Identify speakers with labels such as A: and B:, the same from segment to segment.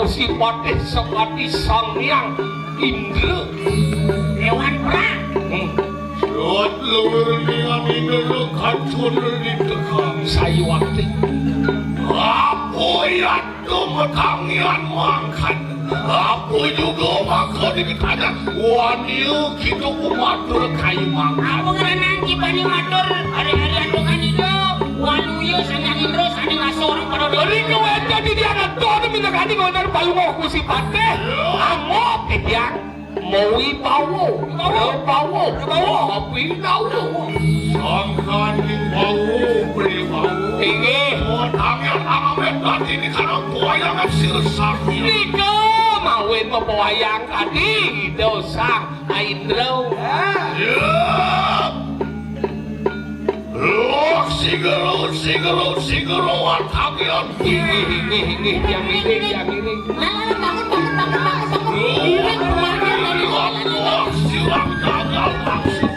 A: si PATIH sekati sang yang Indra hewan perang
B: Suat lewir dengan Indra kacun di tekang
A: Saywakti
B: Apa yang tumetangian mangkan Apa juga maka dikitanya Waniu kita kumatur kayu mangkan
A: Apa ngerenang kibani matur hari-hari andungan itu Waluyo sanyang Indra sanyang ngasorang pada dari keweta di dianat todo minta kani ngondar palungo ku si PATIH Amok ketiak Maui bawo, bawo, api bawo.
B: Sangkan bawo, beli bawo.
A: Tinggi.
B: Tangan amet tadi di kanan buayangan silsak.
A: Ika, mawin membuayang tadi dosa Indro.
B: Ya. Loh, sigero, atagian.
A: Ini, yang ini. Bangun.
B: Silang gagal maksud.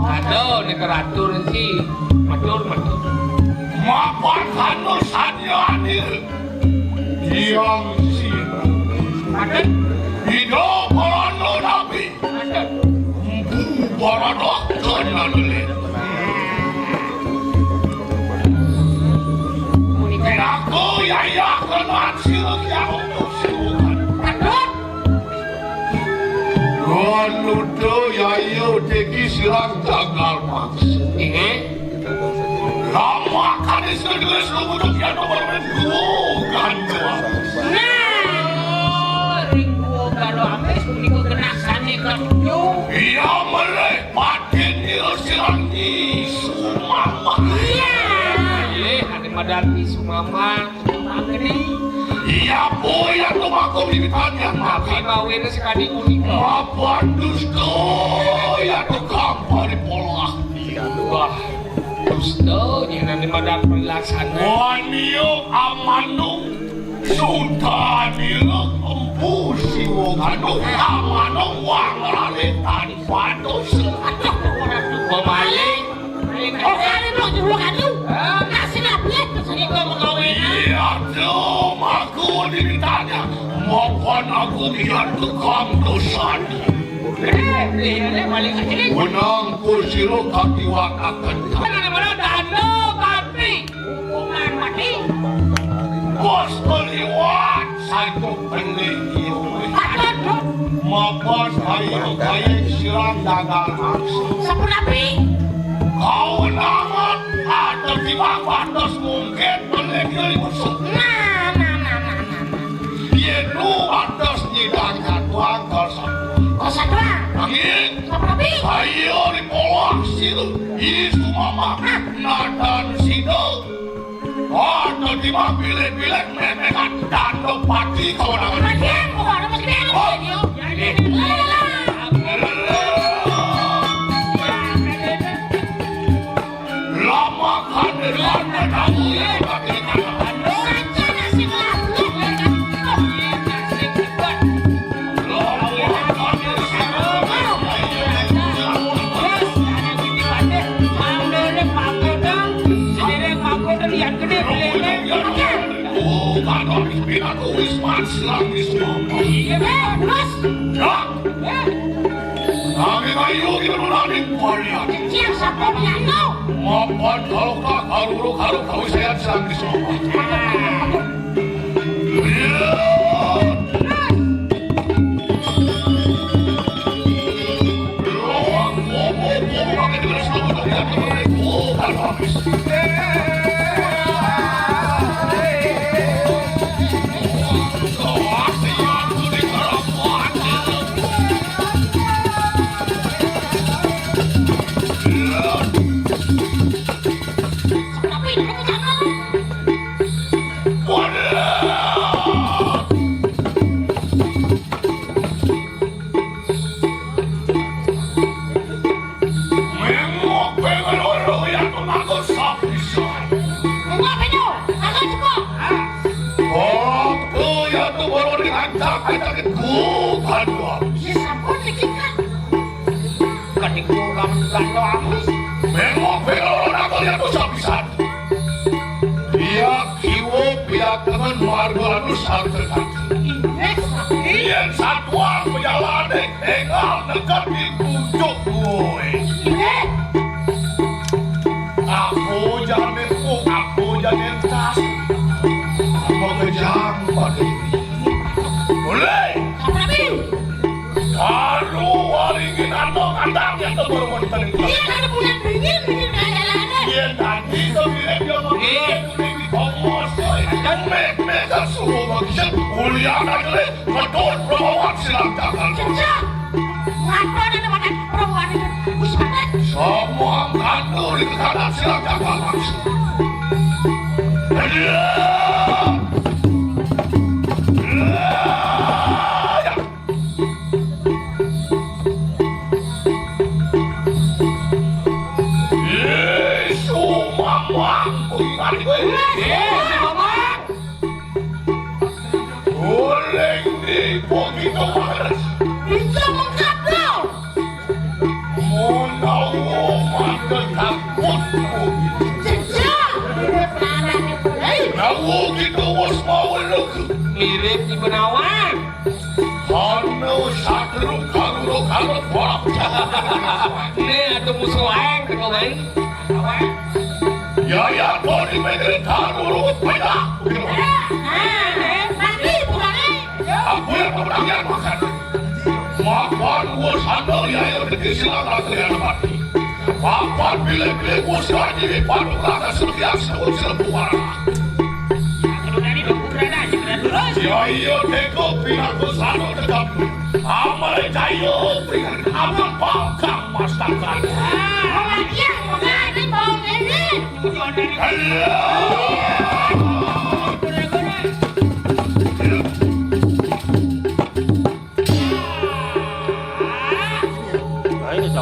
A: Aduh, ini keratur sih, matur.
B: Mapan kanu sanyanir, yang sini. Hidup para nabi, para dokter nanelit. Aku yaya kenal silak yang usukan. Nudo yayo teki silang jagal mangsa. Lama kadis kegeles lumuduk ya nomor mendugan doang.
A: Ringo kalau ames meniku kena sane kanyo.
B: Iya meleh paten nil silang di Sumambang.
A: Iya, ada madan di Sumambang.
B: Iya boy yang tumakom di bitanya
A: Tapi bawin sekali unik.
B: Apa dusto ya tukang pari pola.
A: Wah, dusto yang nanti madan pelaksana.
B: Wanio amanu sudah bilang empusi wonganu amanu wang raletan pados.
A: Pemaling.
C: Oh, kali lo juru kanu. Kasih nabiat kesini kau mengawin.
B: Iya dong, aku ditanya. Mohon aku biar tukang dosan. Menang kursi lo kaki wakakan.
A: Mana dano pati. Hukuman mati.
B: Bos beliwat satu peneliti. Mapas ayo kaya silang jagal mangsa.
C: Sampun api.
B: Kau nangan ada di batas mungkin peneliti musuh. Yenu atas nyidangkan tuang
C: Kosa doang.
B: angin.
C: Sampun api.
B: Ayo di polak situ. Isu mama nadan situ. Ada di pilih-pilih memekan dando pati kau nangan.
C: Bagian, bukan ada masih ada.
B: kamu yang pakai tangan.
C: Saja nasi lablek ya kan.
B: Aku wisman selagi semua.
C: Terus
B: Ya. Kami kayu kita menangin kualian.
C: siang siapa piano?
B: Maafkan kalau kau saya selagi semua.
C: Tapi kamu jangan. Enggak pedo. Agak cepat. Si sampun dikit kan.
B: Iyan satwa menjalani tinggal dekat di pucuk gue. Aku jamin aku jamin tas. Aku kejam pada ini. Boleh?
C: Tapi
B: Kalau waringin atau kandangnya itu baru mau ditarik.
C: dia ada bulan dingin ada.
B: Iyan tadi sembilan dia mau di komos. Dan mega suhu bagian kuliah aja betul perempuan silang jagal.
C: Cecah. Ngapa ada makan perempuan itu? Usahanya.
B: Semua kantor di kanan silang jagal langsung. Sumambang, ingat gue.
A: Sumambang.
B: Boleh nih, begitu banget.
C: Bisa mengkabel.
B: Mau mata takutku.
C: Cecah.
B: Nawu gitu was mau lu.
A: Mirip di Benawang.
B: Anu satru kalau bolak.
A: Ini ada musuh lain kau main.
B: Ya, kau di medan taruh beda.
C: Nanti pulangnya.
B: Aku yang keberanian makan. Makan gua sandal ya yang dikisilakan kalian mati. Makan bilik-bilik gua selagi di padung rata sebiak sebut serbuan. Ya iya teko pinaku selalu dekat. Amal cayo berikan amal pakang masakan.
C: Orangnya mengenai bau ini.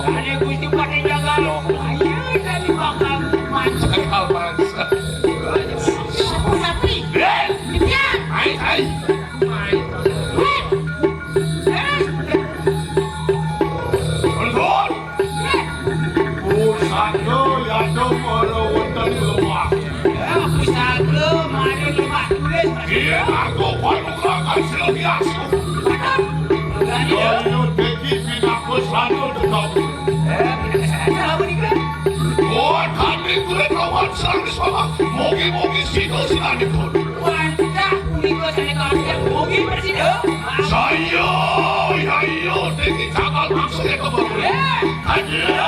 A: Ada gusti pakai jagal. Ayo dari bakal mangsa. Jagal mangsa.
C: Tapi, dia.
B: Hai. Betul. Pusatnya ya dong orang wonten lemah.
A: Pusaka mana lemah tulis.
B: Iya aku baru akan selagi Ayo teki pinaku selalu dekat. Buat kami kulit lawan selalu sama. Mogi-mogi sido sinadikun. Saya, ya iyo, teki jagal maksudnya kebaru. Aja.